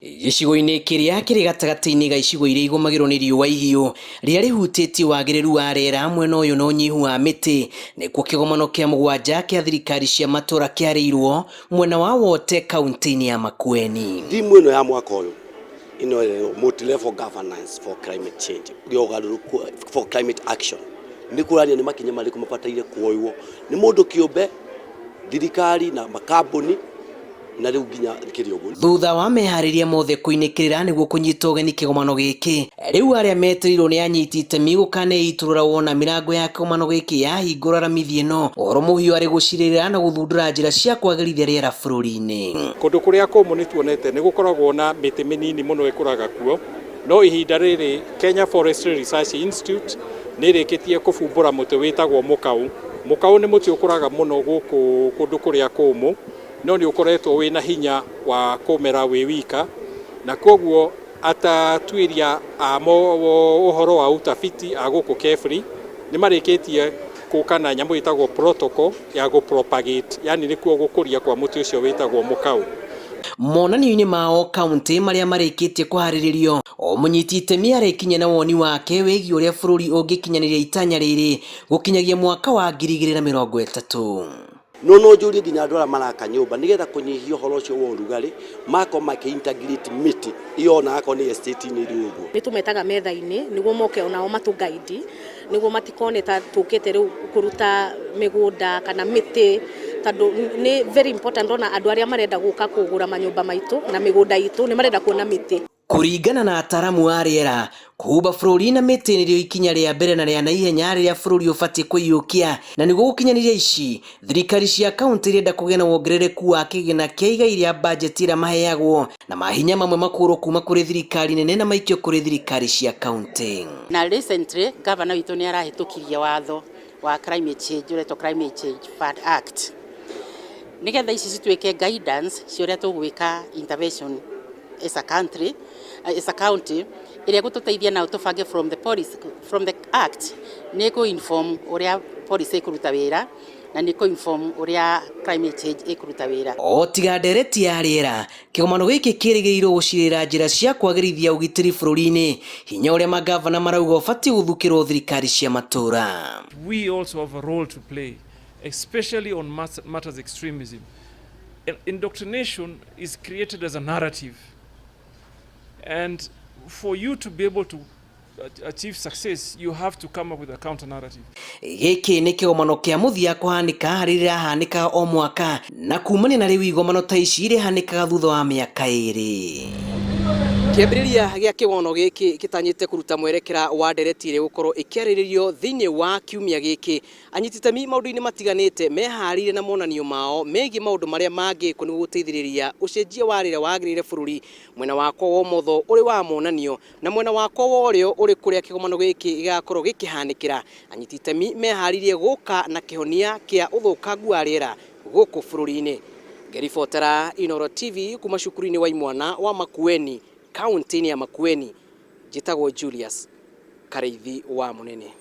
Gĩcigo-inĩ kĩrĩa kĩrĩ gatagatĩ-inĩ ga icigo iria igũmagĩrwo nĩ riũa ihiũ rĩrĩa rĩhutĩtie wagĩrĩru wa rĩera mwena ũyũ na ũnyihu wa mĩtĩ, nĩkuo kĩgomano kĩa mũgwanja kĩa thirikari cia matũra kĩarĩirwo mwena wa Wote kaunti-inĩ ya Makueni. Thimu ĩno ya mwaka ũyũ ĩno multi-level governance for climate change, for climate action, nĩ kũrania nĩ makinya marĩkũ mabataire kuoywo nĩ mũndũ kĩũmbe, thirikari na makambuni na rĩu nginya kĩrĩũgũ. Thutha wa meharĩria mothe kũinĩkĩrĩra nĩguo kũnyita ũgeni kĩgomano gĩkĩ, rĩu arĩa metereirwo nĩ anyiti itemi gũkaneitũrũra wona mĩrango ya kĩgomano gĩkĩ yahingũra ramithi ĩno, Oro Mũhiu arĩ gũcirĩrĩra na gũthundũra njĩra cia kwagĩrithia rĩera bũrũri-inĩ. Kũndũ kũrĩa kũmũ nĩ tuonete nĩ gũkoragwo na mĩtĩ mĩnini mũno ĩkũraga kuo, no ihinda rĩrĩ Kenya Forestry Research Institute nĩ ĩrĩkĩtie kũbumbũra mũtĩ wĩtagwo mũkaũ. Mũkaũ nĩ mũtĩ ũkũraga mũno gũkũ kũndũ kũrĩa kũmũ, no nĩ ũkoretwo wĩna hinya wa kũmera wĩ wika, na koguo atatuĩria a ũhoro wa utafiti a gũkũ KEFRI nĩ marĩkĩtie gũka na nyamũ ĩtagwo protocol ya gũpropagate, yani nĩkuo gũkũria kwa mũtĩ ũcio wĩtagwo mũkaũ. Monanio-inĩ mao kaunti marĩa marĩkĩtie kũharĩrĩrio, o mũnyiti itemi arĩkinya na woni wake wĩgiĩ ũrĩa bũrũri ũngĩkinyanĩria itanya rĩrĩ gũkinyagia mwaka wa 2030. No njũrie nginya andũ arĩa maraka nyũmba nĩgetha kũnyihia ũhoro ũcio wa ũrugarĩ, mako makĩ-integrate mĩtĩ iyo na ako nĩ estate-inĩ ĩrĩ ũguo. Nĩ tũmetaga metha-inĩ nĩguo moke onao matũgaidi, nĩguo matikone ta tũkĩte rĩu kũruta mĩgũnda kana mĩtĩ, tondũ nĩ very important ona andũ arĩa marenda gũka kũgũra manyũmba maitũ na mĩgũnda itũ nĩ marenda kuona mĩtĩ. Kũringana na ataramu a rĩera, kũhumba bũrũri na mĩtĩ nĩrĩo ikinya rĩa mbere na rĩa naihenya rĩrĩa bũrũri ũbatiĩ kũiyũkia, na nĩguo gũkinyanĩria ici, thirikari cia kaunti irenda kũgĩa na wongerereku wa kĩgĩna kĩa igai rĩa bajeti ĩrĩa maheagwo, na mahinya mamwe makũrwo kuma kũrĩ thirikari nene na maikio kũrĩ thirikari cia kaunti. Na recently governor witũ nĩ arahĩtũkirie watho wa climate change, ũretwo Climate Change Fund Act, nĩgetha ici cituĩke guidance cia ũrĩa tũgwĩka intervention as a country, as a county, ĩrĩa gũtũteithia na tũbange from the policy, from the act, nĩ kũ-inform ũrĩa policy ĩkũruta wĩra na nĩ kũ-inform ũrĩa climate change ĩkũruta wĩra. O tiga ndereti ya rĩera, kĩgomano gĩkĩ kĩrĩgĩrĩirwo gũcirĩra njĩra cia kwagĩrithia ũgitĩri bũrũri-inĩ, hinya ũrĩa magavana marauga ũbatiĩ gũthukĩrwo thirikari cia matũra. We also have a role to play, especially on matters extremism. Indoctrination is created as a narrative. And for you to be able to achieve success, you have to come up with a counter narrative. Gĩkĩ nĩ kĩgomano kĩa mũthia kũhanĩka harĩ rĩrĩa hanĩkaga o mwaka, na kumania na rĩu igomano ta ici ihanĩkaga thutha wa mĩaka 2. Kĩambĩrĩria gĩa kĩgomano gĩkĩ gĩtanyĩte kũruta mwerekera wa ndereti ĩrĩa gũkorwo ĩkĩarĩrĩrio thĩinĩ wa kiumia gĩkĩ. Anyiti itemi maũndũ-inĩ matiganĩte meharĩirie na monanio mao megiĩ maũndũ marĩa mangĩkwo nĩguo gũteithĩrĩria ũcenjia wa rĩera wagĩrĩire bũrũri. Mwena wakwa wa ũmotho ũrĩ wa monanio na mwena wakwa wa ũrĩo ũrĩ kũrĩa kĩgomano gĩkĩ gĩgakorwo gĩkĩhanĩkĩra. Anyiti itemi meharĩirie gũka na kĩhonia kĩa ũthũkangu wa rĩera gũkũ bũrũri-inĩ. Ngĩribotera Inooro TV kuma cukuru-inĩ wa Imwana wa Makueni, kaunti-inĩ ya Makueni, njĩtagwo Julius Kareithi wa Mũnene.